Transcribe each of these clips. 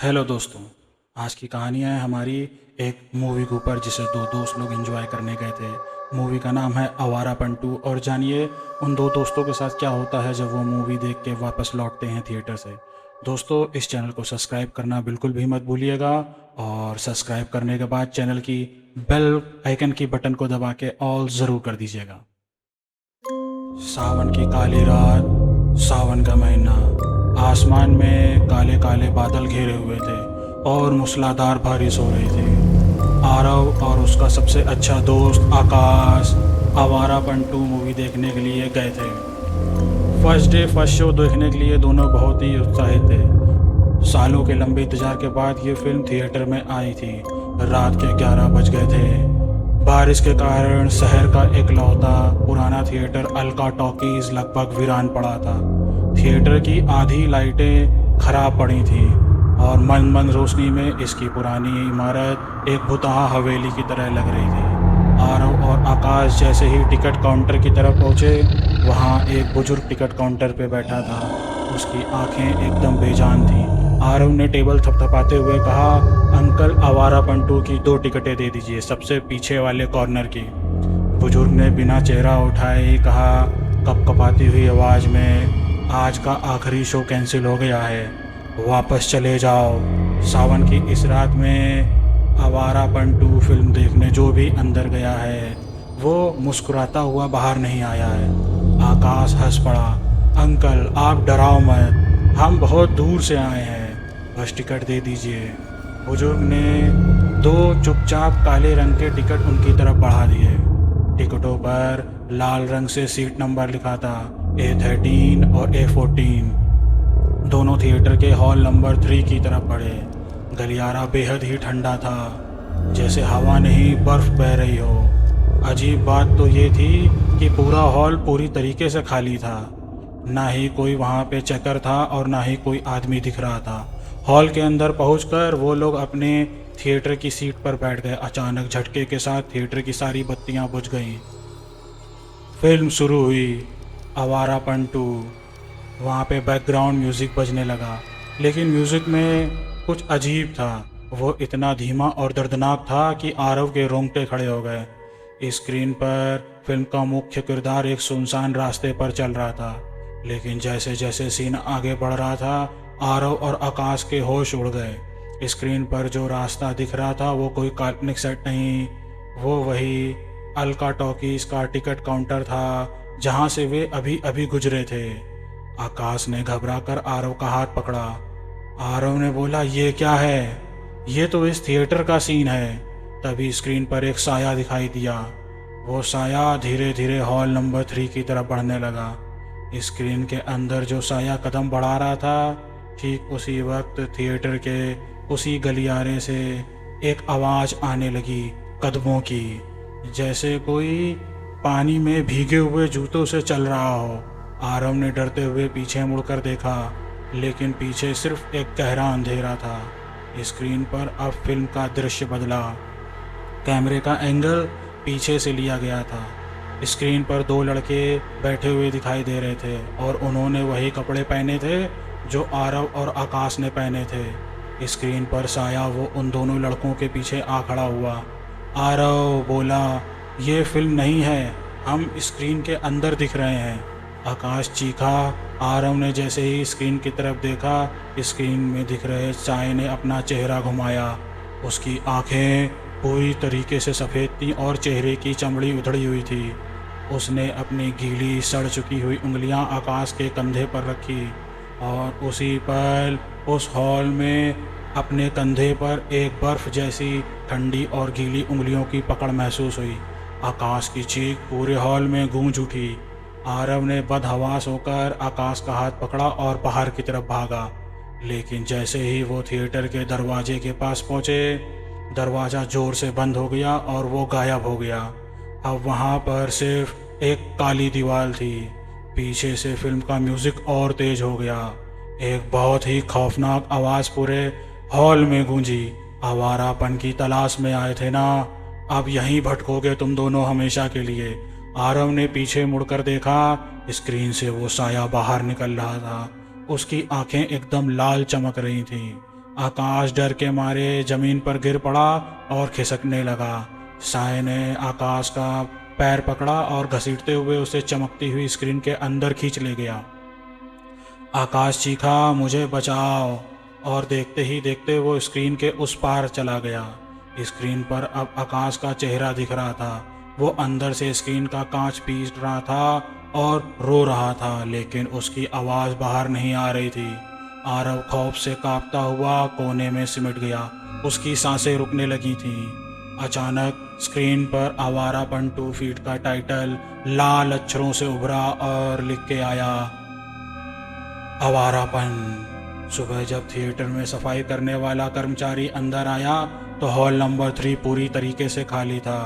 Hello दोस्तों। आज की कहानियाँ है हमारी एक मूवी के ऊपर जिसे दो दोस्त लोग एंजॉय करने गए थे। मूवी का नाम है आवारापन 2 और जानिए उन दो दोस्तों के साथ क्या होता है जब वो मूवी देख के वापस लौटते हैं थिएटर से। दोस्तों, इस चैनल को सब्सक्राइब करना बिल्कुल भी मत भूलिएगा और सब्सक्राइब करने के बाद चैनल की बेल आइकन की बटन को दबा के ऑल ज़रूर कर दीजिएगा। सावन की काली रात, सावन का महीना, आसमान में काले काले बादल घेरे हुए थे और मूसलाधार बारिश हो रही थी। आरव और उसका सबसे अच्छा दोस्त आकाश आवारापन 2 मूवी देखने के लिए गए थे। फर्स्ट डे फर्स्ट शो देखने के लिए दोनों बहुत ही उत्साहित थे। सालों के लंबे इंतजार के बाद ये फिल्म थिएटर में आई थी। रात के 11 बज गए थे। बारिश के कारण शहर का एकलौता पुराना थिएटर अलका टॉकीज लगभग वीरान पड़ा था। थिएटर की आधी लाइटें खराब पड़ी थीं और मंद मंद रोशनी में इसकी पुरानी इमारत एक भुतहा हवेली की तरह लग रही थी। आरव और आकाश जैसे ही टिकट काउंटर की तरफ पहुंचे, वहां एक बुजुर्ग टिकट काउंटर पे बैठा था। उसकी आंखें एकदम बेजान थीं। आरव ने टेबल थपथपाते हुए कहा, अंकल आवारापन 2 की 2 टिकटें दे दीजिए, सबसे पीछे वाले कॉर्नर की। बुजुर्ग ने बिना चेहरा उठाए ही कहा कपकपाती हुई आवाज़ में, आज का आखिरी शो कैंसिल हो गया है, वापस चले जाओ। सावन की इस रात में आवारापन 2 फिल्म देखने जो भी अंदर गया है वो मुस्कुराता हुआ बाहर नहीं आया है। आकाश हंस पड़ा, अंकल आप डराओ मत, हम बहुत दूर से आए हैं, बस टिकट दे दीजिए। बुजुर्ग ने 2 चुपचाप काले रंग के टिकट उनकी तरफ बढ़ा दिए। टिकटों पर लाल रंग से सीट नंबर लिखा था, A13 और A14। दोनों थिएटर के हॉल नंबर 3 की तरफ बढ़े। गलियारा बेहद ही ठंडा था, जैसे हवा नहीं बर्फ बह रही हो। अजीब बात तो ये थी कि पूरा हॉल पूरी तरीके से खाली था। ना ही कोई वहाँ पे चेकर था और ना ही कोई आदमी दिख रहा था। हॉल के अंदर पहुंचकर वो लोग अपने थिएटर की सीट पर बैठ गए। अचानक झटके के साथ थिएटर की सारी बत्तियां बुझ गईं। फिल्म शुरू हुई, आवारापन 2। वहाँ पे बैकग्राउंड म्यूज़िक बजने लगा, लेकिन म्यूज़िक में कुछ अजीब था। वो इतना धीमा और दर्दनाक था कि आरव के रोंगटे खड़े हो गए। स्क्रीन पर फिल्म का मुख्य किरदार एक सुनसान रास्ते पर चल रहा था, लेकिन जैसे जैसे सीन आगे बढ़ रहा था आरव और आकाश के होश उड़ गए। स्क्रीन पर जो रास्ता दिख रहा था वो कोई काल्पनिक सेट नहीं, वो वही अलका टॉकीज का टिकट काउंटर था जहाँ से वे अभी अभी गुजरे थे। आकाश ने घबराकर आरव का हाथ पकड़ा। आरव ने बोला, ये क्या है? ये तो इस थिएटर का सीन है। तभी स्क्रीन पर एक साया दिखाई दिया। वो साया धीरे धीरे हॉल नंबर 3 की तरफ बढ़ने लगा। स्क्रीन के अंदर जो साया कदम बढ़ा रहा था, ठीक उसी वक्त थिएटर के उसी गलियारे से एक आवाज़ आने लगी, कदमों की, जैसे कोई पानी में भीगे हुए जूतों से चल रहा हो। आरव ने डरते हुए पीछे मुड़कर देखा, लेकिन पीछे सिर्फ एक गहरा अंधेरा था। स्क्रीन पर अब फिल्म का दृश्य बदला। कैमरे का एंगल पीछे से लिया गया था। स्क्रीन पर 2 लड़के बैठे हुए दिखाई दे रहे थे और उन्होंने वही कपड़े पहने थे जो आरव और आकाश ने पहने थे। स्क्रीन पर साया वो उन दोनों लड़कों के पीछे आ खड़ा हुआ। आरव बोला, ये फिल्म नहीं है, हम स्क्रीन के अंदर दिख रहे हैं। आकाश चीखा। आरव ने जैसे ही स्क्रीन की तरफ देखा, स्क्रीन में दिख रहे साए ने अपना चेहरा घुमाया। उसकी आंखें पूरी तरीके से सफ़ेद थीं और चेहरे की चमड़ी उधड़ी हुई थी। उसने अपनी गीली सड़ चुकी हुई उंगलियां आकाश के कंधे पर रखी और उसी पल उस हॉल में अपने कंधे पर एक बर्फ़ जैसी ठंडी और गीली उंगलियों की पकड़ महसूस हुई। आकाश की चीख पूरे हॉल में गूंज उठी। आरव ने बदहवास होकर आकाश का हाथ पकड़ा और बाहर की तरफ भागा, लेकिन जैसे ही वो थिएटर के दरवाजे के पास पहुँचे, दरवाज़ा ज़ोर से बंद हो गया और वो गायब हो गया। अब वहाँ पर सिर्फ एक काली दीवार थी। पीछे से फिल्म का म्यूज़िक और तेज़ हो गया। एक बहुत ही खौफनाक आवाज़ पूरे हॉल में गूंजी, आवारापन की तलाश में आए थे ना, अब यहीं भटकोगे तुम दोनों हमेशा के लिए। आरव ने पीछे मुड़कर देखा, स्क्रीन से वो साया बाहर निकल रहा था। उसकी आंखें एकदम लाल चमक रही थीं। आकाश डर के मारे ज़मीन पर गिर पड़ा और खिसकने लगा। साय ने आकाश का पैर पकड़ा और घसीटते हुए उसे चमकती हुई स्क्रीन के अंदर खींच ले गया। आकाश चीखा, मुझे बचाओ, और देखते ही देखते वो स्क्रीन के उस पार चला गया। स्क्रीन पर अब आकाश का चेहरा दिख रहा था। वो अंदर से स्क्रीन का कांच पीस रहा था और रो रहा था, लेकिन उसकी आवाज़ बाहर नहीं आ रही थी। आरव खौफ से कांपता हुआ कोने में सिमट गया। उसकी सांसें रुकने लगी थीं। अचानक स्क्रीन पर आवारापन 2 फीट का टाइटल लाल अक्षरों से उभरा और लिख के आया, आवारापन। सुबह जब थिएटर में सफाई करने वाला कर्मचारी अंदर आया तो हॉल नंबर 3 पूरी तरीके से खाली था।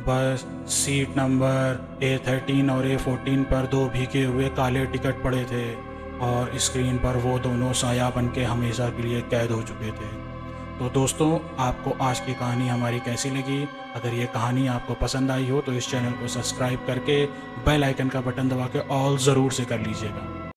बस सीट नंबर A13 और A14 पर 2 भीगे हुए काले टिकट पड़े थे और स्क्रीन पर वो दोनों साया बन के हमेशा के लिए कैद हो चुके थे। तो दोस्तों, आपको आज की कहानी हमारी कैसी लगी? अगर ये कहानी आपको पसंद आई हो तो इस चैनल को सब्सक्राइब करके बेल आइकन का बटन दबा के ऑल ज़रूर से कर लीजिएगा।